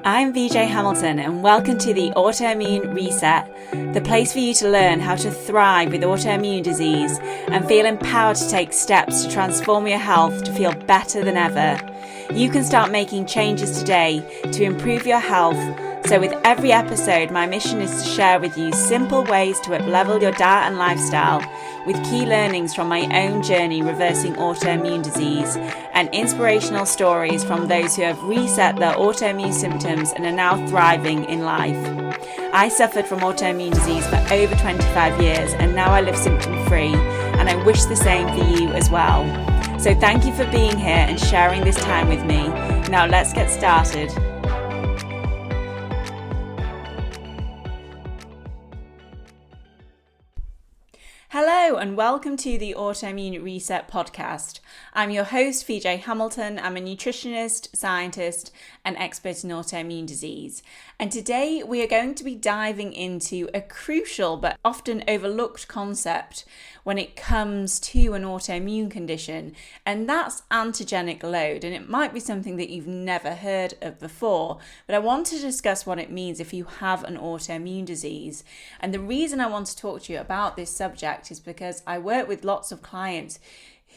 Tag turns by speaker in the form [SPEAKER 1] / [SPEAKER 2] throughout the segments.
[SPEAKER 1] I'm VJ Hamilton and welcome to the Autoimmune RESET, the place for you to learn how to thrive with autoimmune disease and feel empowered to take steps to transform your health to feel better than ever. You can start making changes today to improve your health. So with every episode, my mission is to share with you simple ways to up-level your diet and lifestyle with key learnings from my own journey reversing autoimmune disease and inspirational stories from those who have reset their autoimmune symptoms and are now thriving in life. I suffered from autoimmune disease for over 25 years and now I live symptom-free, and I wish the same for you as well. So thank you for being here and sharing this time with me. Now let's get started. Hello and welcome to the Autoimmune RESET podcast. I'm your host, VJ Hamilton. I'm a nutritionist, scientist, and expert in autoimmune disease. And today we are going to be diving into a crucial but often overlooked concept when it comes to an autoimmune condition, and that's antigenic load. And it might be something that you've never heard of before, but I want to discuss what it means if you have an autoimmune disease. And the reason I want to talk to you about this subject is because I work with lots of clients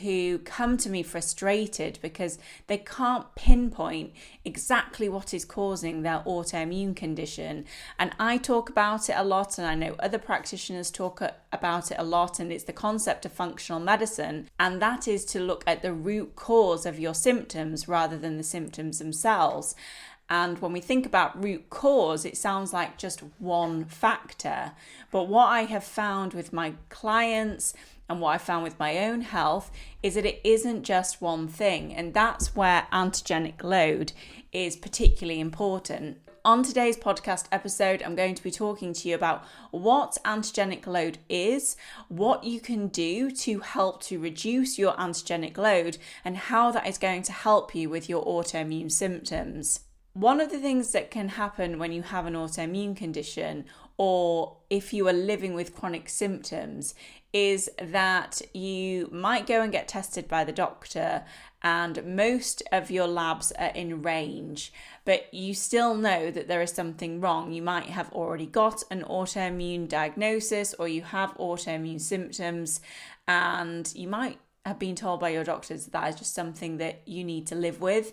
[SPEAKER 1] who come to me frustrated because they can't pinpoint exactly what is causing their autoimmune condition. And I talk about it a lot, and I know other practitioners talk about it a lot, and it's the concept of functional medicine, and that is to look at the root cause of your symptoms rather than the symptoms themselves. And when we think about root cause, it sounds like just one factor. But what I have found with my clients and what I found with my own health is that it isn't just one thing. And that's where antigenic load is particularly important. On today's podcast episode, I'm going to be talking to you about what antigenic load is, what you can do to help to reduce your antigenic load, and how that is going to help you with your autoimmune symptoms. One of the things that can happen when you have an autoimmune condition, or if you are living with chronic symptoms, is that you might go and get tested by the doctor and most of your labs are in range, but you still know that there is something wrong. You might have already got an autoimmune diagnosis, or you have autoimmune symptoms, and you might have been told by your doctors that is just something that you need to live with.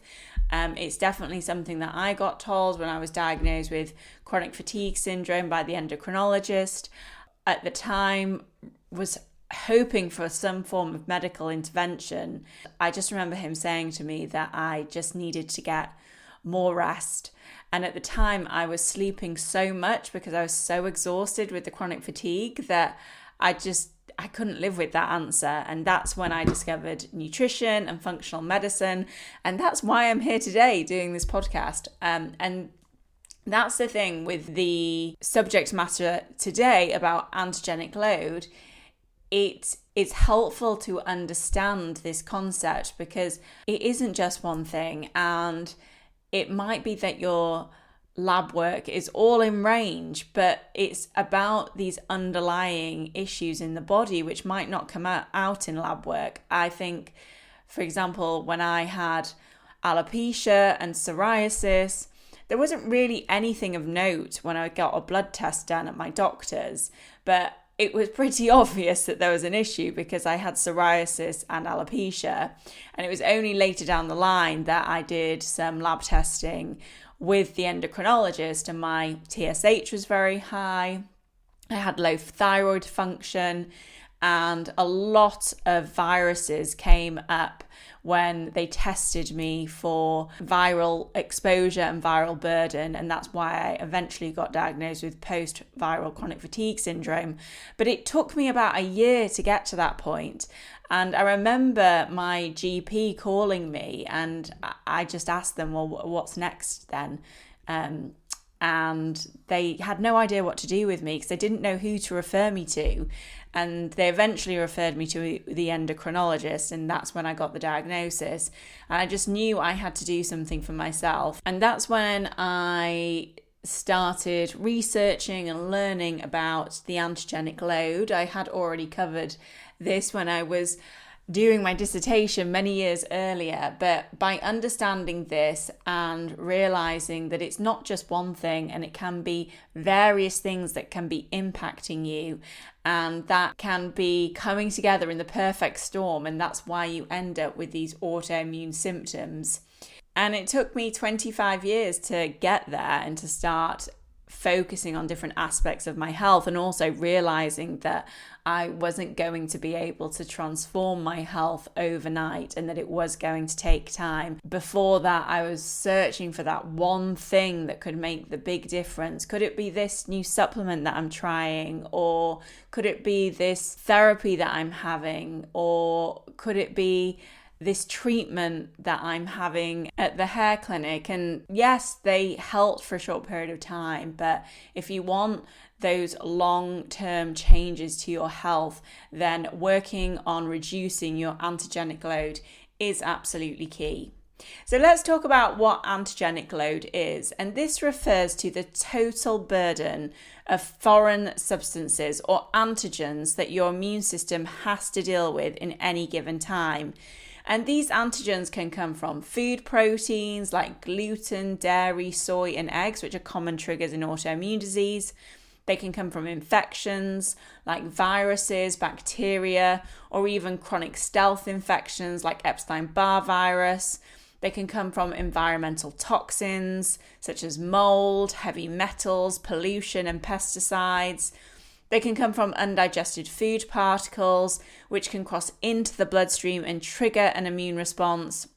[SPEAKER 1] It's definitely something that I got told when I was diagnosed with chronic fatigue syndrome by the endocrinologist. At the time, was hoping for some form of medical intervention. I just remember him saying to me that I just needed to get more rest. And at the time, I was sleeping so much because I was so exhausted with the chronic fatigue that I couldn't live with that answer. And that's when I discovered nutrition and functional medicine. And that's why I'm here today doing this podcast. And that's the thing with the subject matter today about antigenic load. It's helpful to understand this concept because it isn't just one thing. And it might be that your lab work is all in range, but it's about these underlying issues in the body which might not come out in lab work. I think, for example, when I had alopecia and psoriasis, there wasn't really anything of note when I got a blood test done at my doctor's, but it was pretty obvious that there was an issue because I had psoriasis and alopecia. And it was only later down the line that I did some lab testing with the endocrinologist, and my TSH was very high. I had low thyroid function, and a lot of viruses came up when they tested me for viral exposure and viral burden, and that's why I eventually got diagnosed with post-viral chronic fatigue syndrome. But it took me about a year to get to that point. And I remember my GP calling me, and I just asked them, well, what's next then? And they had no idea what to do with me because they didn't know who to refer me to. And they eventually referred me to the endocrinologist, and that's when I got the diagnosis. And I just knew I had to do something for myself. And that's when I started researching and learning about the antigenic load. I had already covered this when I was doing my dissertation many years earlier, but by understanding this and realizing that it's not just one thing and it can be various things that can be impacting you, and that can be coming together in the perfect storm, and that's why you end up with these autoimmune symptoms. And it took me 25 years to get there and to start focusing on different aspects of my health, and also realizing that I wasn't going to be able to transform my health overnight and that it was going to take time. Before that, I was searching for that one thing that could make the big difference. Could it be this new supplement that I'm trying? Or could it be this therapy that I'm having? Or could it be this treatment that I'm having at the hair clinic? And yes, they helped for a short period of time, but if you want those long-term changes to your health, then working on reducing your antigenic load is absolutely key. So let's talk about what antigenic load is. And this refers to the total burden of foreign substances or antigens that your immune system has to deal with in any given time. And these antigens can come from food proteins like gluten, dairy, soy, and eggs, which are common triggers in autoimmune disease. They can come from infections like viruses, bacteria, or even chronic stealth infections like Epstein-Barr virus. They can come from environmental toxins such as mold, heavy metals, pollution, and pesticides. They can come from undigested food particles, which can cross into the bloodstream and trigger an immune response.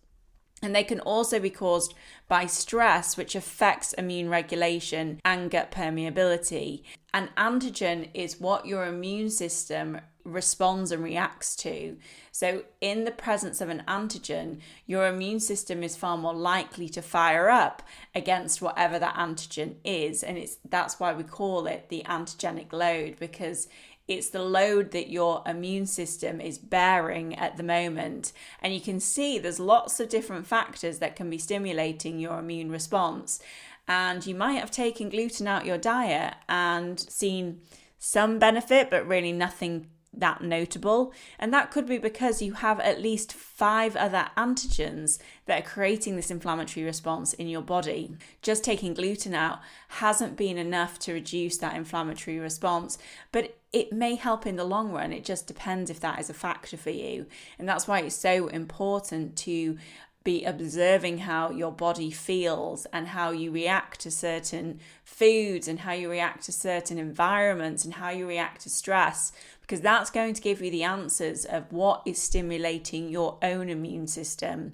[SPEAKER 1] And they can also be caused by stress, which affects immune regulation and gut permeability. An antigen is what your immune system responds and reacts to. So in the presence of an antigen, your immune system is far more likely to fire up against whatever that antigen is. And that's why we call it the antigenic load, because it's the load that your immune system is bearing at the moment. And you can see there's lots of different factors that can be stimulating your immune response. And you might have taken gluten out your diet and seen some benefit, but really nothing that notable. And that could be because you have at least 5 other antigens that are creating this inflammatory response in your body. Just taking gluten out hasn't been enough to reduce that inflammatory response, but it may help in the long run. It just depends if that is a factor for you. And that's why it's so important to be observing how your body feels and how you react to certain foods and how you react to certain environments and how you react to stress, because that's going to give you the answers of what is stimulating your own immune system.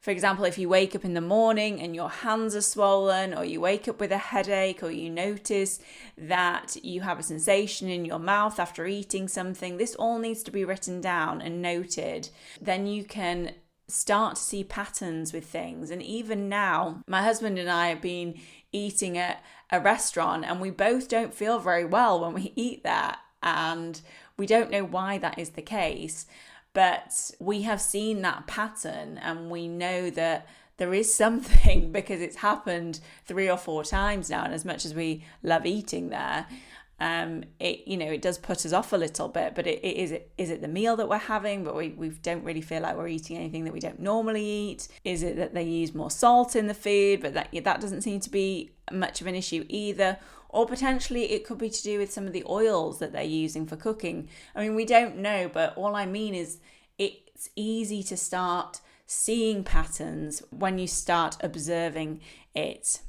[SPEAKER 1] For example, if you wake up in the morning and your hands are swollen, or you wake up with a headache, or you notice that you have a sensation in your mouth after eating something, this all needs to be written down and noted. Then you can start to see patterns with things. And even now, my husband and I have been eating at a restaurant, and we both don't feel very well when we eat there, and we don't know why that is the case. But we have seen that pattern, and we know that there is something because it's happened 3 or 4 times now. And as much as we love eating there, it does put us off a little bit. But is it the meal that we're having, but we don't really feel like we're eating anything that we don't normally eat? Is it that they use more salt in the food, but that doesn't seem to be much of an issue either? Or potentially it could be to do with some of the oils that they're using for cooking. I mean, we don't know, but all I mean is it's easy to start seeing patterns when you start observing it.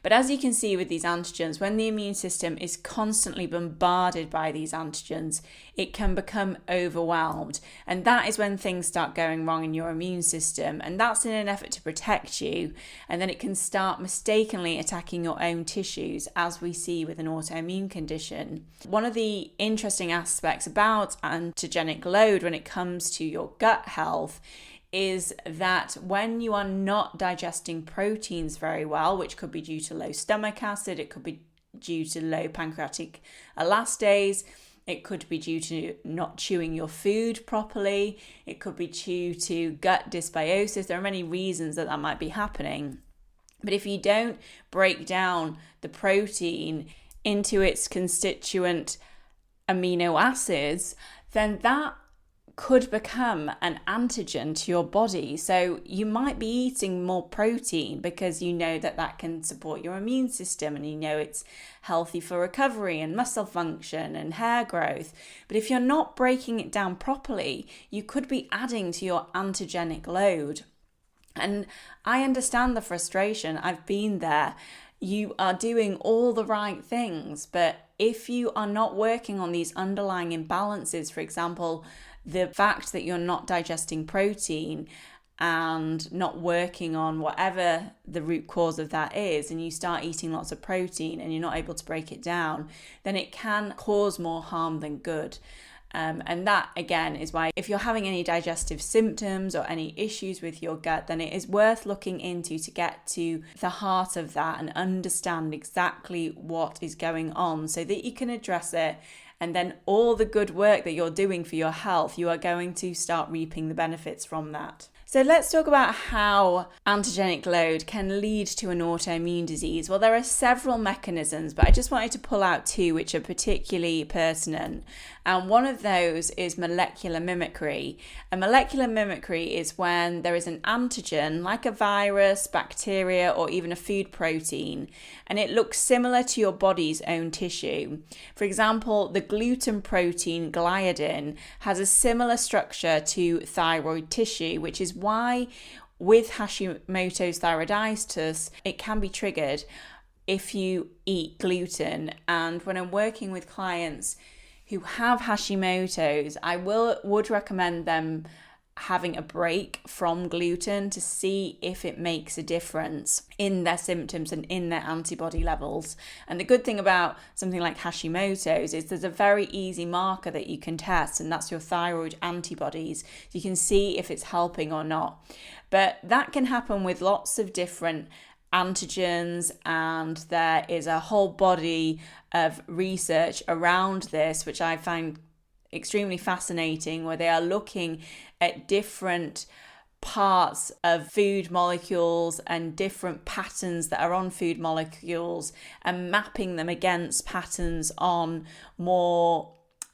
[SPEAKER 1] But as you can see with these antigens, when the immune system is constantly bombarded by these antigens, it can become overwhelmed. And that is when things start going wrong in your immune system. And that's in an effort to protect you. And then it can start mistakenly attacking your own tissues, as we see with an autoimmune condition. One of the interesting aspects about antigenic load when it comes to your gut health is that when you are not digesting proteins very well, which could be due to low stomach acid, it could be due to low pancreatic elastase, it could be due to not chewing your food properly, it could be due to gut dysbiosis. There are many reasons that might be happening. But if you don't break down the protein into its constituent amino acids, then that could become an antigen to your body. So you might be eating more protein because you know that that can support your immune system, and you know it's healthy for recovery and muscle function and hair growth. But if you're not breaking it down properly, you could be adding to your antigenic load. And I understand the frustration. I've been there. You are doing all the right things, but if you are not working on these underlying imbalances, for example, the fact that you're not digesting protein and not working on whatever the root cause of that is, and you start eating lots of protein and you're not able to break it down, then it can cause more harm than good. And that, again, is why if you're having any digestive symptoms or any issues with your gut, then it is worth looking into to get to the heart of that and understand exactly what is going on so that you can address it. And then all the good work that you're doing for your health, you are going to start reaping the benefits from that. So let's talk about how antigenic load can lead to an autoimmune disease. Well, there are several mechanisms, but I just wanted to pull out two which are particularly pertinent. And one of those is molecular mimicry. And molecular mimicry is when there is an antigen, like a virus, bacteria, or even a food protein, and it looks similar to your body's own tissue. For example, the gluten protein gliadin has a similar structure to thyroid tissue, which is why with Hashimoto's thyroiditis, it can be triggered if you eat gluten. And when I'm working with clients who have Hashimoto's, I would recommend them having a break from gluten to see if it makes a difference in their symptoms and in their antibody levels. And the good thing about something like Hashimoto's is there's a very easy marker that you can test, and that's your thyroid antibodies. You can see if it's helping or not. But that can happen with lots of different antigens, and there is a whole body of research around this, which I find extremely fascinating, where they are looking at different parts of food molecules and different patterns that are on food molecules and mapping them against patterns on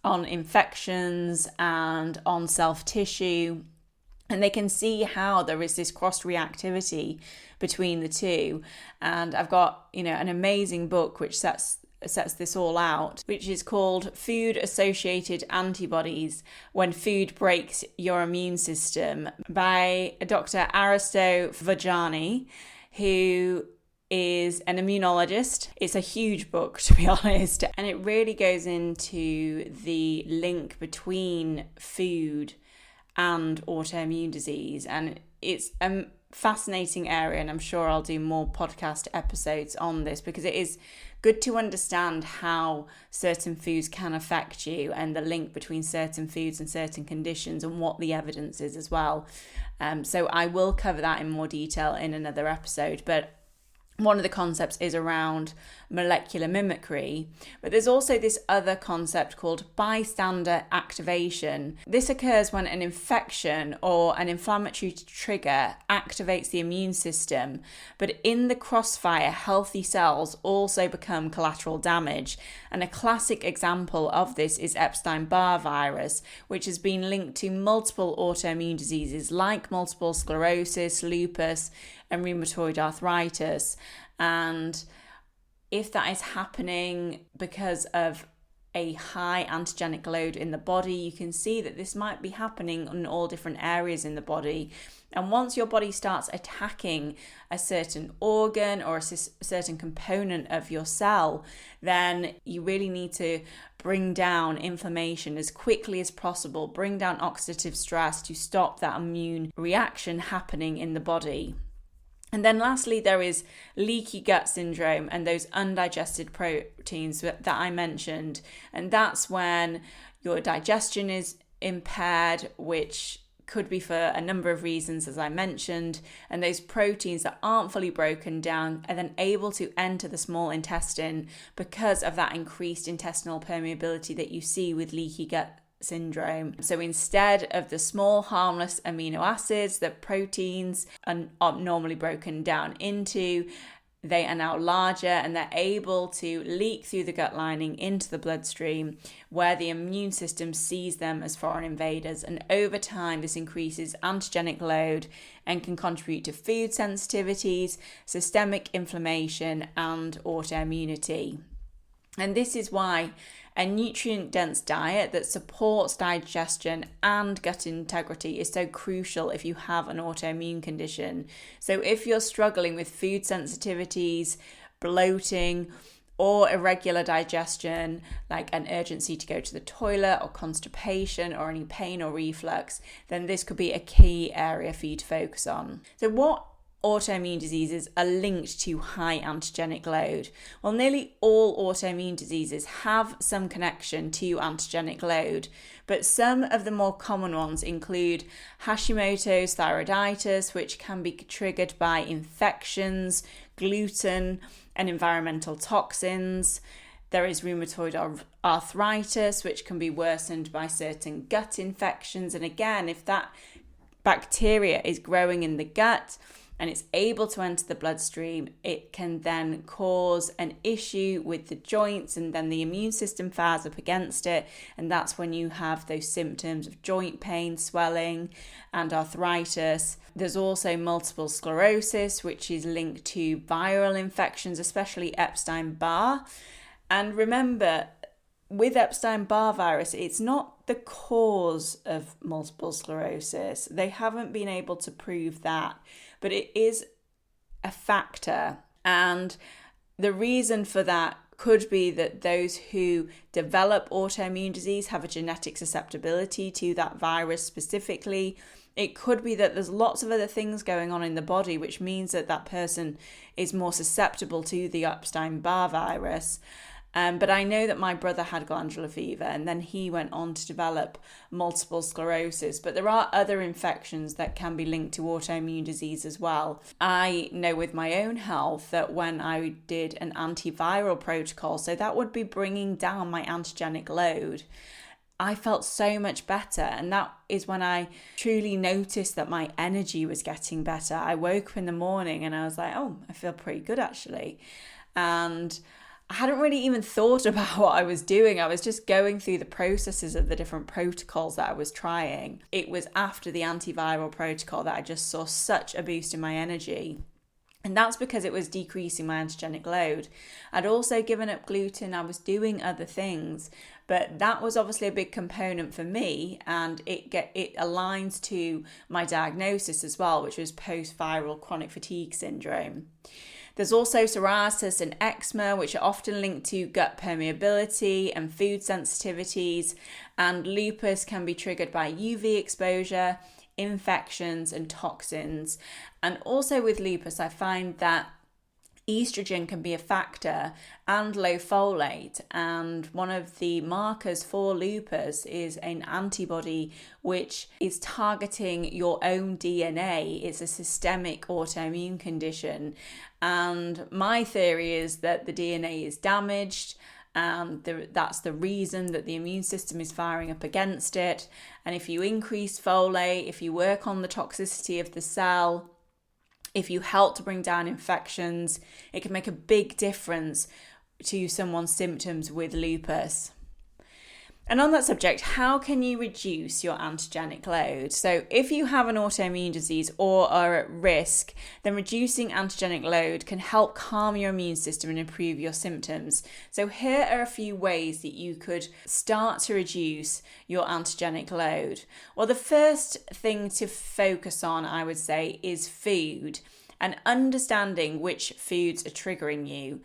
[SPEAKER 1] infections and on self tissue. And they can see how there is this cross-reactivity between the two. And I've got, an amazing book which sets this all out, which is called Food-Associated Antibodies When Food Breaks Your Immune System by Dr. Aristo Vajani, who is an immunologist. It's a huge book, to be honest, and it really goes into the link between food and autoimmune disease. And it's a fascinating area, and I'm sure I'll do more podcast episodes on this because it is good to understand how certain foods can affect you and the link between certain foods and certain conditions and what the evidence is as well. So I will cover that in more detail in another episode, but one of the concepts is around molecular mimicry, but there's also this other concept called bystander activation. This occurs when an infection or an inflammatory trigger activates the immune system, but in the crossfire, healthy cells also become collateral damage. And a classic example of this is Epstein-Barr virus, which has been linked to multiple autoimmune diseases like multiple sclerosis, lupus, and rheumatoid arthritis. And if that is happening because of a high antigenic load in the body, you can see that this might be happening in all different areas in the body. And once your body starts attacking a certain organ or a certain component of your cell, then you really need to bring down inflammation as quickly as possible, bring down oxidative stress to stop that immune reaction happening in the body. And then lastly, there is leaky gut syndrome and those undigested proteins that I mentioned. And that's when your digestion is impaired, which could be for a number of reasons, as I mentioned. And those proteins that aren't fully broken down are then able to enter the small intestine because of that increased intestinal permeability that you see with leaky gut syndrome. So instead of the small harmless amino acids that proteins are normally broken down into, they are now larger and they're able to leak through the gut lining into the bloodstream, where the immune system sees them as foreign invaders. And over time, this increases antigenic load and can contribute to food sensitivities, systemic inflammation, and autoimmunity. And this is why a nutrient-dense diet that supports digestion and gut integrity is so crucial if you have an autoimmune condition. So if you're struggling with food sensitivities, bloating, or irregular digestion, like an urgency to go to the toilet or constipation or any pain or reflux, then this could be a key area for you to focus on. So what autoimmune diseases are linked to high antigenic load? Well, nearly all autoimmune diseases have some connection to antigenic load, but some of the more common ones include Hashimoto's thyroiditis, which can be triggered by infections, gluten, and environmental toxins. There is rheumatoid arthritis, which can be worsened by certain gut infections. And again, if that bacteria is growing in the gut and it's able to enter the bloodstream, it can then cause an issue with the joints, and then the immune system fires up against it, and that's when you have those symptoms of joint pain, swelling, and arthritis. There's also multiple sclerosis, which is linked to viral infections, especially Epstein-Barr. And remember, with Epstein-Barr virus, it's not the cause of multiple sclerosis. They haven't been able to prove that, but it is a factor. And the reason for that could be that those who develop autoimmune disease have a genetic susceptibility to that virus specifically. It could be that there's lots of other things going on in the body, which means that that person is more susceptible to the Epstein-Barr virus. But I know that my brother had glandular fever, and then he went on to develop multiple sclerosis. But there are other infections that can be linked to autoimmune disease as well. I know with my own health that when I did an antiviral protocol, so that would be bringing down my antigenic load, I felt so much better. And that is when I truly noticed that my energy was getting better. I woke up in the morning and I was like, oh, I feel pretty good actually. And I hadn't really even thought about what I was doing. I was just going through the processes of the different protocols that I was trying. It was after the antiviral protocol that I just saw such a boost in my energy. And that's because it was decreasing my antigenic load. I'd also given up gluten. I was doing other things, but that was obviously a big component for me, and it aligns to my diagnosis as well, which was post-viral chronic fatigue syndrome. There's also psoriasis and eczema, which are often linked to gut permeability and food sensitivities, and lupus can be triggered by UV exposure, infections, and toxins. And also with lupus, I find that estrogen can be a factor and low folate, and one of the markers for lupus is an antibody which is targeting your own DNA. It's a systemic autoimmune condition, and my theory is that the DNA is damaged, and that's the reason that the immune system is firing up against it. And if you increase folate, if you work on the toxicity of the cell, if you help to bring down infections, it can make a big difference to someone's symptoms with lupus. And on that subject, how can you reduce your antigenic load? So if you have an autoimmune disease or are at risk, then reducing antigenic load can help calm your immune system and improve your symptoms. So here are a few ways that you could start to reduce your antigenic load. Well, the first thing to focus on, I would say, is food and understanding which foods are triggering you.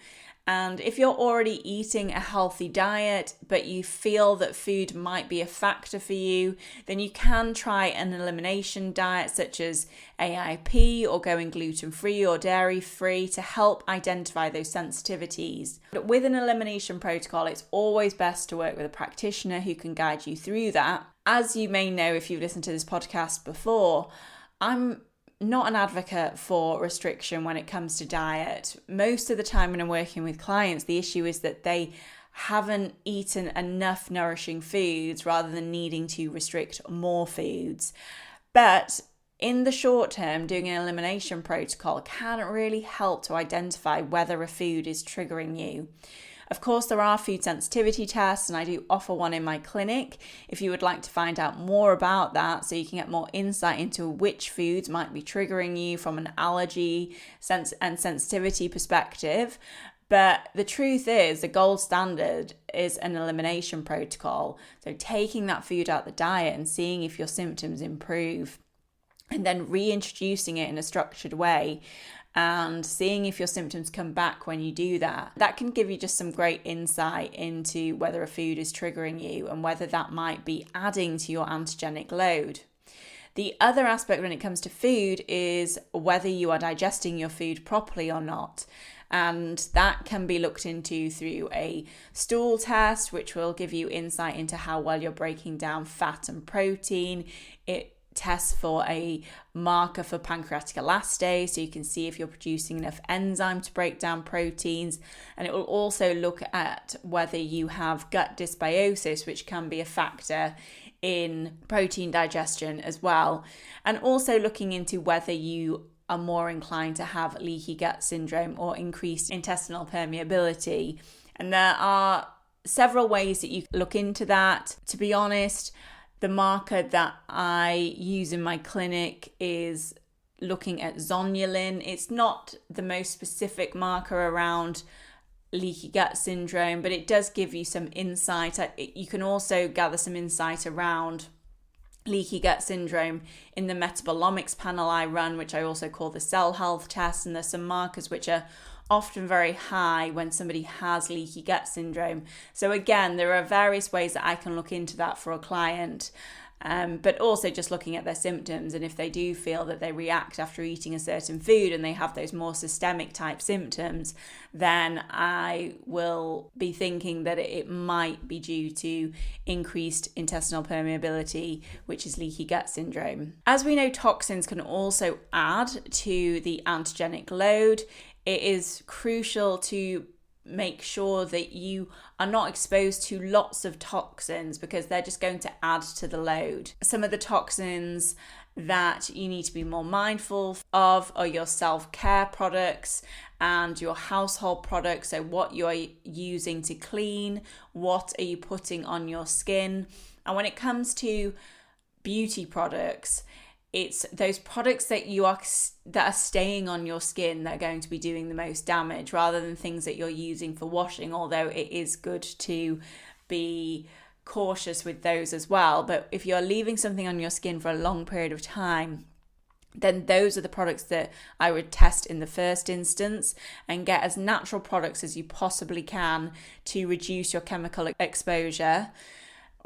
[SPEAKER 1] And if you're already eating a healthy diet, but you feel that food might be a factor for you, then you can try an elimination diet such as AIP or going gluten-free or dairy-free to help identify those sensitivities. But with an elimination protocol, it's always best to work with a practitioner who can guide you through that. As you may know if you've listened to this podcast before, I'm not an advocate for restriction when it comes to diet. Most of the time when I'm working with clients, the issue is that they haven't eaten enough nourishing foods rather than needing to restrict more foods. But in the short term, doing an elimination protocol can really help to identify whether a food is triggering you. Of course, there are food sensitivity tests, and I do offer one in my clinic if you would like to find out more about that, so you can get more insight into which foods might be triggering you from an allergy and sensitivity perspective. But the truth is, the gold standard is an elimination protocol. So taking that food out of the diet and seeing if your symptoms improve, and then reintroducing it in a structured way and seeing if your symptoms come back when you do that. That can give you just some great insight into whether a food is triggering you and whether that might be adding to your antigenic load. The other aspect when it comes to food is whether you are digesting your food properly or not. And that can be looked into through a stool test, which will give you insight into how well you're breaking down fat and protein. It tests for a marker for pancreatic elastase, so you can see if you're producing enough enzyme to break down proteins. And it will also look at whether you have gut dysbiosis, which can be a factor in protein digestion as well. And also looking into whether you are more inclined to have leaky gut syndrome or increased intestinal permeability. And there are several ways that you can look into that. To be honest, the marker that I use in my clinic is looking at zonulin. It's not the most specific marker around leaky gut syndrome, but it does give you some insight. You can also gather some insight around leaky gut syndrome in the metabolomics panel I run, which I also call the cell health test. And there's some markers which are often very high when somebody has leaky gut syndrome. So again, there are various ways that I can look into that for a client, but also just looking at their symptoms. And if they do feel that they react after eating a certain food and they have those more systemic type symptoms, then I will be thinking that it might be due to increased intestinal permeability, which is leaky gut syndrome. As we know, toxins can also add to the antigenic load. It is crucial to make sure that you are not exposed to lots of toxins because they're just going to add to the load. Some of the toxins that you need to be more mindful of are your self-care products and your household products. So what you're using to clean, what are you putting on your skin? And when it comes to beauty products, it's those products that are staying on your skin that are going to be doing the most damage, rather than things that you're using for washing, although it is good to be cautious with those as well. But if you're leaving something on your skin for a long period of time, then those are the products that I would test in the first instance and get as natural products as you possibly can to reduce your chemical exposure.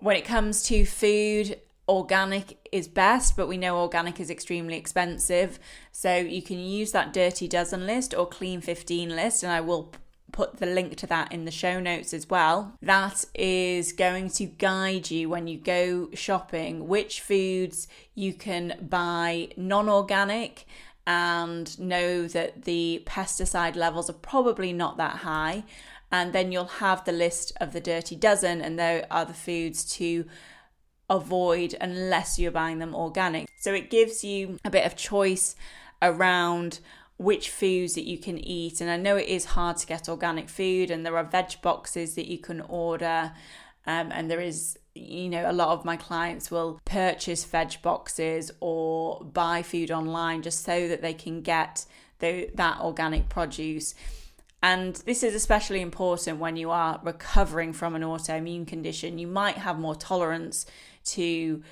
[SPEAKER 1] When it comes to food, organic is best, but we know organic is extremely expensive. So you can use that Dirty Dozen list or Clean 15 list, and I will put the link to that in the show notes as well. That is going to guide you when you go shopping which foods you can buy non-organic and know that the pesticide levels are probably not that high. And then you'll have the list of the Dirty Dozen, and there are the foods to avoid unless you're buying them organic. So it gives you a bit of choice around which foods that you can eat. And I know it is hard to get organic food, and there are veg boxes that you can order, and there is, a lot of my clients will purchase veg boxes or buy food online just so that they can get that organic produce. And this is especially important when you are recovering from an autoimmune condition. You might have more tolerance to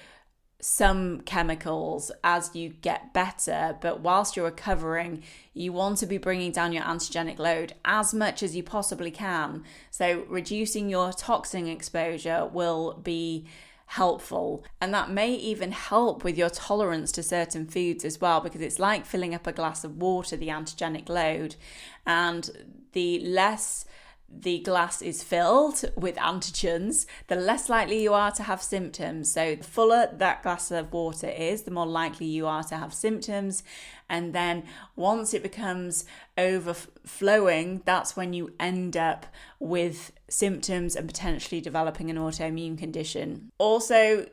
[SPEAKER 1] some chemicals as you get better, but whilst you're recovering, you want to be bringing down your antigenic load as much as you possibly can. So reducing your toxin exposure will be helpful, and that may even help with your tolerance to certain foods as well, because it's like filling up a glass of water, the antigenic load, and the less the glass is filled with antigens, the less likely you are to have symptoms. So the fuller that glass of water is, the more likely you are to have symptoms. And then once it becomes overflowing, that's when you end up with symptoms and potentially developing an autoimmune condition. Also,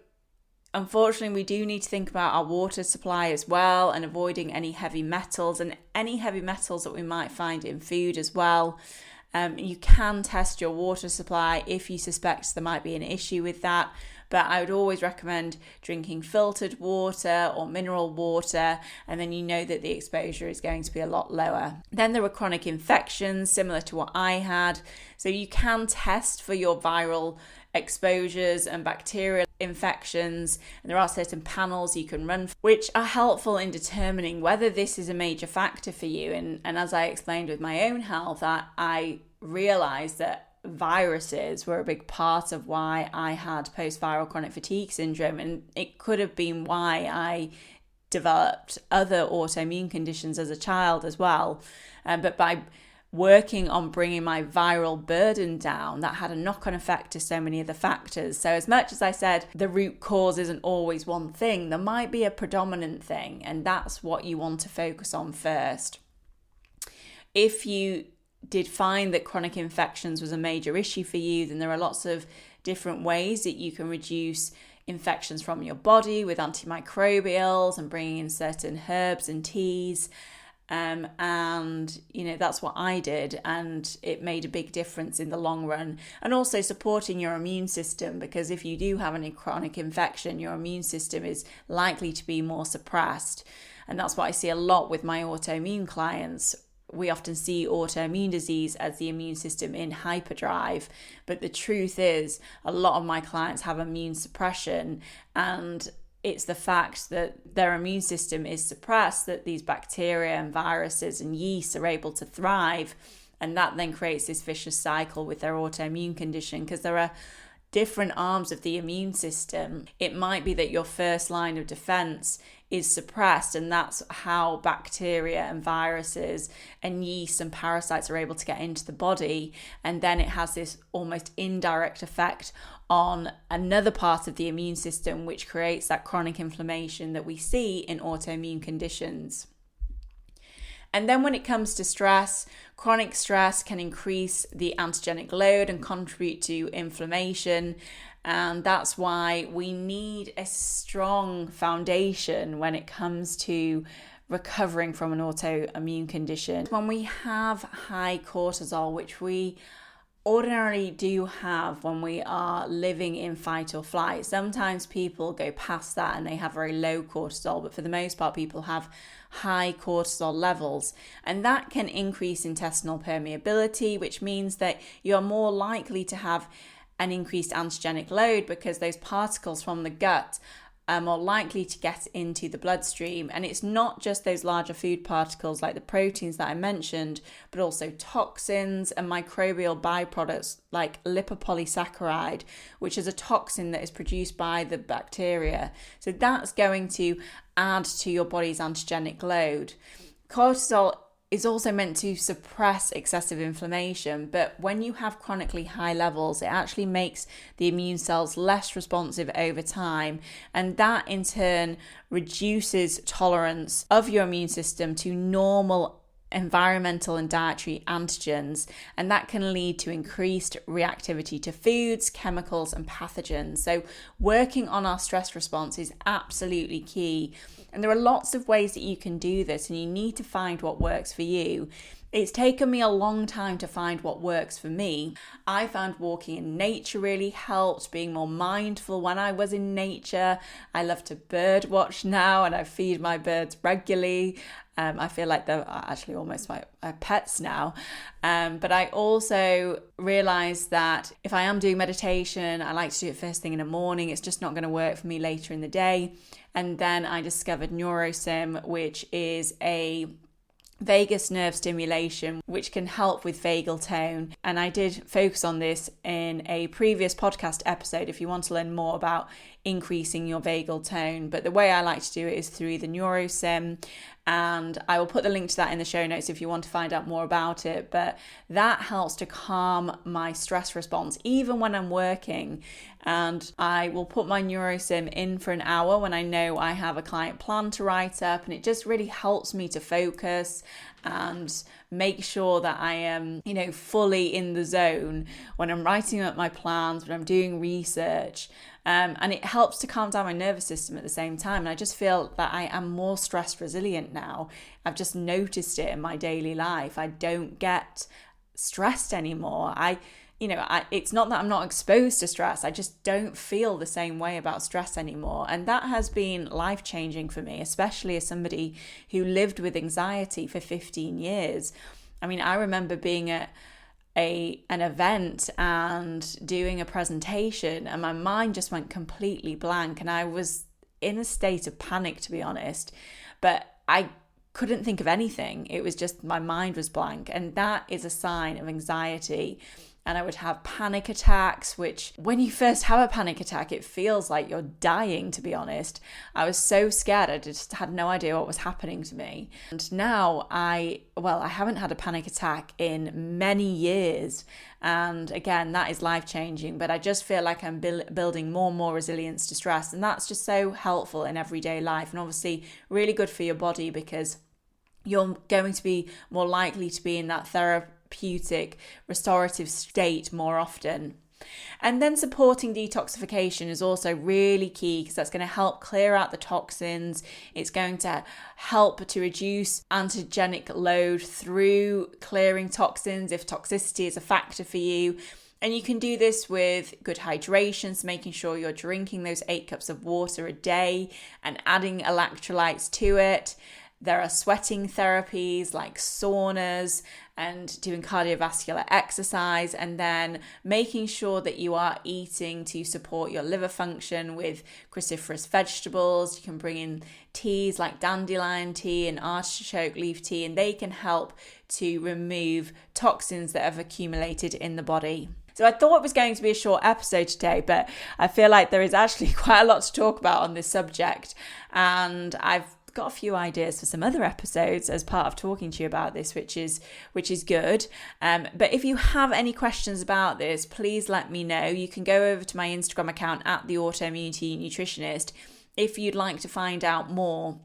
[SPEAKER 1] Unfortunately, we do need to think about our water supply as well, and avoiding any heavy metals and any heavy metals that we might find in food as well. You can test your water supply if you suspect there might be an issue with that, but I would always recommend drinking filtered water or mineral water, and then you know that the exposure is going to be a lot lower. Then there were chronic infections, similar to what I had. So you can test for your viral exposures and bacterial infections, and there are certain panels you can run which are helpful in determining whether this is a major factor for you. And as I explained with my own health, I realized that viruses were a big part of why I had post-viral chronic fatigue syndrome, and it could have been why I developed other autoimmune conditions as a child as well. But by working on bringing my viral burden down, that had a knock-on effect to so many other factors. So as much as I said the root cause isn't always one thing, there might be a predominant thing, and that's what you want to focus on first. If you did find that chronic infections was a major issue for you, then there are lots of different ways that you can reduce infections from your body with antimicrobials and bringing in certain herbs and teas. And that's what I did, and it made a big difference in the long run. And also supporting your immune system, because if you do have any chronic infection, your immune system is likely to be more suppressed. And that's what I see a lot with my autoimmune clients. We often see autoimmune disease as the immune system in hyperdrive, but the truth is a lot of my clients have immune suppression, and it's the fact that their immune system is suppressed that these bacteria and viruses and yeasts are able to thrive, and that then creates this vicious cycle with their autoimmune condition, because there are different arms of the immune system. It might be that your first line of defense is suppressed, and that's how bacteria and viruses and yeast and parasites are able to get into the body, and then it has this almost indirect effect on another part of the immune system, which creates that chronic inflammation that we see in autoimmune conditions. And then when it comes to stress, chronic stress can increase the antigenic load and contribute to inflammation. And that's why we need a strong foundation when it comes to recovering from an autoimmune condition. When we have high cortisol, which we ordinarily do have when we are living in fight or flight, sometimes people go past that and they have very low cortisol, but for the most part people have high cortisol levels, and that can increase intestinal permeability, which means that you're more likely to have an increased antigenic load, because those particles from the gut are more likely to get into the bloodstream. And it's not just those larger food particles like the proteins that I mentioned, but also toxins and microbial byproducts like lipopolysaccharide, which is a toxin that is produced by the bacteria. So that's going to add to your body's antigenic load. Cortisol is also meant to suppress excessive inflammation, but when you have chronically high levels, it actually makes the immune cells less responsive over time, and that in turn reduces tolerance of your immune system to normal environmental and dietary antigens, and that can lead to increased reactivity to foods, chemicals, and pathogens. So working on our stress response is absolutely key, and there are lots of ways that you can do this, and you need to find what works for you. It's taken me a long time to find what works for me. I found walking in nature really helped, being more mindful when I was in nature. I love to bird watch now, and I feed my birds regularly. I feel like they're actually almost my pets now. But I also realized that if I am doing meditation, I like to do it first thing in the morning. It's just not going to work for me later in the day. And then I discovered NeuroSim, which is a vagus nerve stimulation, which can help with vagal tone. And I did focus on this in a previous podcast episode if you want to learn more about increasing your vagal tone. But the way I like to do it is through the NeuroSim, and I will put the link to that in the show notes if you want to find out more about it. But that helps to calm my stress response even when I'm working. And I will put my NeuroSim in for an hour when I know I have a client plan to write up, and it just really helps me to focus and make sure that I am, fully in the zone when I'm writing up my plans, when I'm doing research. And it helps to calm down my nervous system at the same time. And I just feel that I am more stress resilient now. I've just noticed it in my daily life. I don't get stressed anymore. It's not that I'm not exposed to stress. I just don't feel the same way about stress anymore. And that has been life-changing for me, especially as somebody who lived with anxiety for 15 years. I mean, I remember being at an event and doing a presentation, and my mind just went completely blank, and I was in a state of panic, to be honest, but I couldn't think of anything. It was just my mind was blank, and that is a sign of anxiety. And I would have panic attacks, which when you first have a panic attack, it feels like you're dying, to be honest. I was so scared. I just had no idea what was happening to me. And now I haven't had a panic attack in many years. And again, that is life-changing, but I just feel like I'm building more and more resilience to stress. And that's just so helpful in everyday life, and obviously really good for your body, because you're going to be more likely to be in that therapeutic, restorative state more often. And then supporting detoxification is also really key, because that's going to help clear out the toxins. It's going to help to reduce antigenic load through clearing toxins if toxicity is a factor for you. And you can do this with good hydration, so making sure you're drinking those 8 cups of water a day and adding electrolytes to it. There are sweating therapies like saunas and doing cardiovascular exercise, and then making sure that you are eating to support your liver function with cruciferous vegetables. You can bring in teas like dandelion tea and artichoke leaf tea, and they can help to remove toxins that have accumulated in the body. So I thought it was going to be a short episode today, but I feel like there is actually quite a lot to talk about on this subject, and I've got a few ideas for some other episodes as part of talking to you about this, which is good. But if you have any questions about this, please let me know. You can go over to my Instagram account at the Autoimmunity Nutritionist if you'd like to find out more.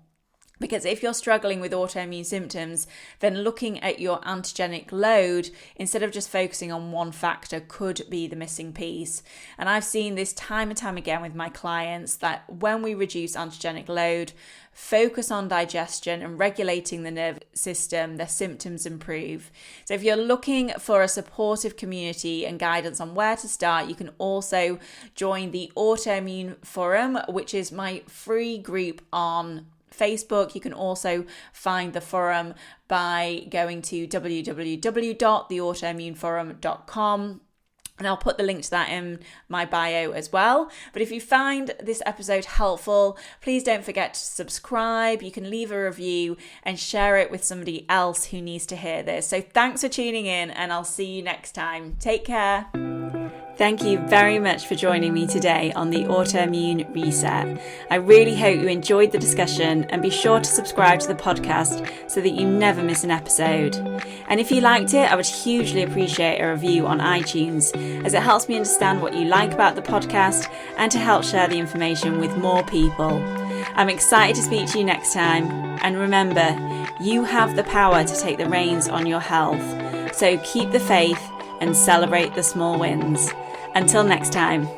[SPEAKER 1] Because if you're struggling with autoimmune symptoms, then looking at your antigenic load instead of just focusing on one factor could be the missing piece. And I've seen this time and time again with my clients, that when we reduce antigenic load, focus on digestion and regulating the nervous system, their symptoms improve. So if you're looking for a supportive community and guidance on where to start, you can also join the Autoimmune Forum, which is my free group on Facebook. You can also find the forum by going to www.theautoimmuneforum.com. And I'll put the link to that in my bio as well. But if you find this episode helpful, please don't forget to subscribe. You can leave a review and share it with somebody else who needs to hear this. So thanks for tuning in, and I'll see you next time. Take care. Thank you very much for joining me today on the Autoimmune Reset. I really hope you enjoyed the discussion, and be sure to subscribe to the podcast so that you never miss an episode. And if you liked it, I would hugely appreciate a review on iTunes, as it helps me understand what you like about the podcast and to help share the information with more people. I'm excited to speak to you next time, and remember, you have the power to take the reins on your health. So keep the faith and celebrate the small wins. Until next time.